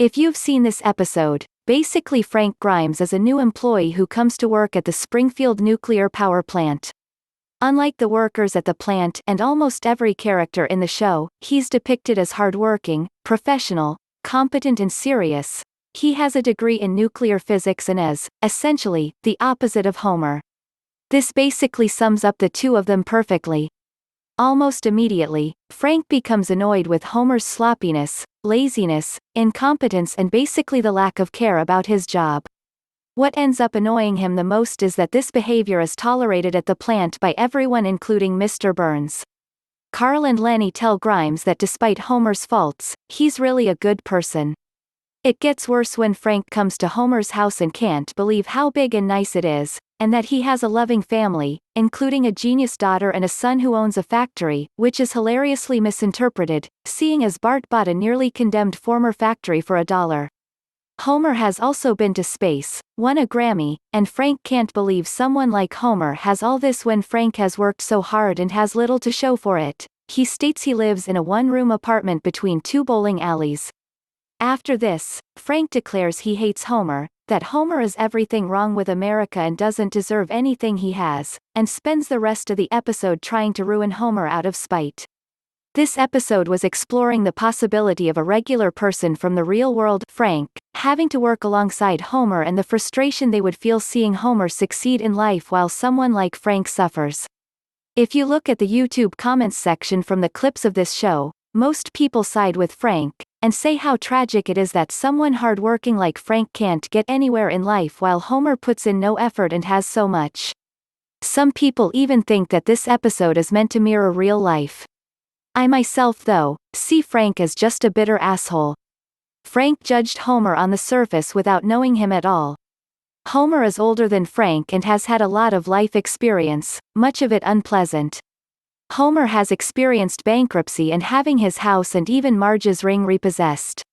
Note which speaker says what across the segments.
Speaker 1: If you've seen this episode, basically Frank Grimes is a new employee who comes to work at the Springfield nuclear power plant. Unlike the workers at the plant and almost every character in the show, he's depicted as hardworking, professional, competent and serious. He has a degree in nuclear physics and is, essentially, the opposite of Homer. This basically sums up the two of them perfectly. Almost immediately, Frank becomes annoyed with Homer's sloppiness, laziness, incompetence and basically the lack of care about his job. What ends up annoying him the most is that this behavior is tolerated at the plant by everyone including Mr. Burns. Carl and Lenny tell Grimes that despite Homer's faults, he's really a good person. It gets worse when Frank comes to Homer's house and can't believe how big and nice it is, and that he has a loving family, including a genius daughter and a son who owns a factory, which is hilariously misinterpreted, seeing as Bart bought a nearly condemned former factory for $1. Homer has also been to space, won a Grammy, and Frank can't believe someone like Homer has all this when Frank has worked so hard and has little to show for it. He states he lives in a one-room apartment between two bowling alleys. After this, Frank declares he hates Homer, that Homer is everything wrong with America and doesn't deserve anything he has, and spends the rest of the episode trying to ruin Homer out of spite. This episode was exploring the possibility of a regular person from the real world, Frank, having to work alongside Homer and the frustration they would feel seeing Homer succeed in life while someone like Frank suffers. If you look at the YouTube comments section from the clips of this show, most people side with Frank, and say how tragic it is that someone hardworking like Frank can't get anywhere in life while Homer puts in no effort and has so much. Some people even think that this episode is meant to mirror real life. I myself though, see Frank as just a bitter asshole. Frank judged Homer on the surface without knowing him at all. Homer is older than Frank and has had a lot of life experience, much of it unpleasant. Homer has experienced bankruptcy and having his house and even Marge's ring repossessed.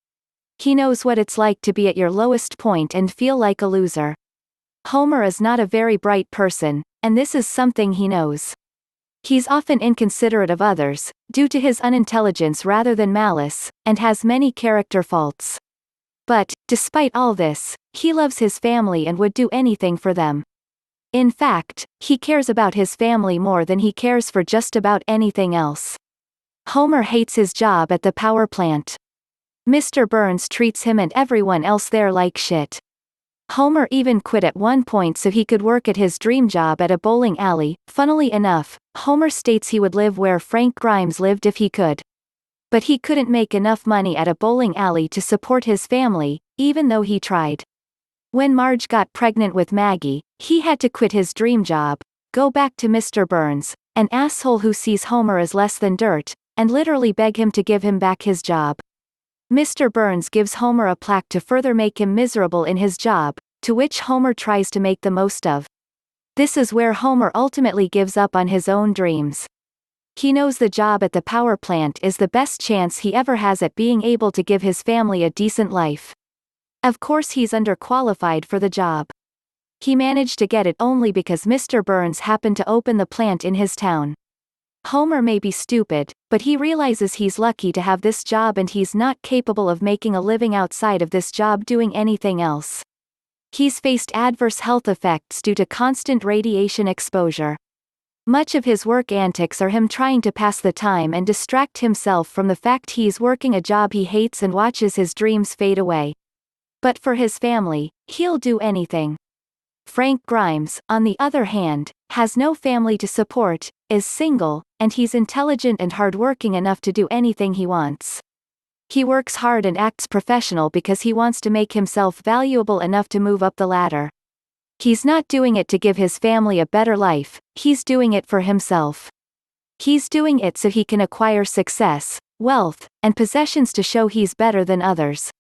Speaker 1: He knows what it's like to be at your lowest point and feel like a loser. Homer is not a very bright person, and this is something he knows. He's often inconsiderate of others, due to his unintelligence rather than malice, and has many character faults. But, despite all this, he loves his family and would do anything for them. In fact, he cares about his family more than he cares for just about anything else. Homer hates his job at the power plant. Mr. Burns treats him and everyone else there like shit. Homer even quit at one point so he could work at his dream job at a bowling alley. Funnily enough, Homer states he would live where Frank Grimes lived if he could. But he couldn't make enough money at a bowling alley to support his family, even though he tried. When Marge got pregnant with Maggie, he had to quit his dream job, go back to Mr. Burns, an asshole who sees Homer as less than dirt, and literally beg him to give him back his job. Mr. Burns gives Homer a plaque to further make him miserable in his job, to which Homer tries to make the most of. This is where Homer ultimately gives up on his own dreams. He knows the job at the power plant is the best chance he ever has at being able to give his family a decent life. Of course he's underqualified for the job. He managed to get it only because Mr. Burns happened to open the plant in his town. Homer may be stupid, but he realizes he's lucky to have this job and he's not capable of making a living outside of this job doing anything else. He's faced adverse health effects due to constant radiation exposure. Much of his work antics are him trying to pass the time and distract himself from the fact he's working a job he hates and watches his dreams fade away. But for his family, he'll do anything. Frank Grimes, on the other hand, has no family to support, is single, and he's intelligent and hardworking enough to do anything he wants. He works hard and acts professional because he wants to make himself valuable enough to move up the ladder. He's not doing it to give his family a better life, he's doing it for himself. He's doing it so he can acquire success, wealth, and possessions to show he's better than others.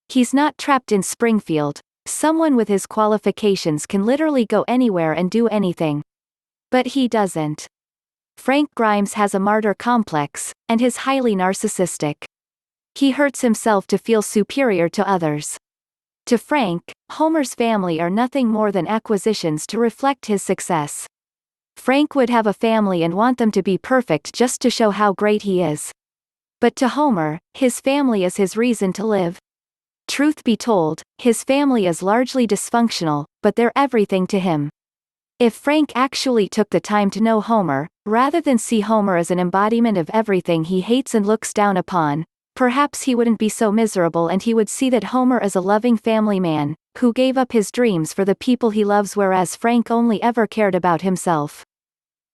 Speaker 1: He's not trapped in Springfield. Someone with his qualifications can literally go anywhere and do anything. But he doesn't. Frank Grimes has a martyr complex, and is highly narcissistic. He hurts himself to feel superior to others. To Frank, Homer's family are nothing more than acquisitions to reflect his success. Frank would have a family and want them to be perfect just to show how great he is. But to Homer, his family is his reason to live. Truth be told, his family is largely dysfunctional, but they're everything to him. If Frank actually took the time to know Homer, rather than see Homer as an embodiment of everything he hates and looks down upon, perhaps he wouldn't be so miserable and he would see that Homer is a loving family man, who gave up his dreams for the people he loves, whereas Frank only ever cared about himself.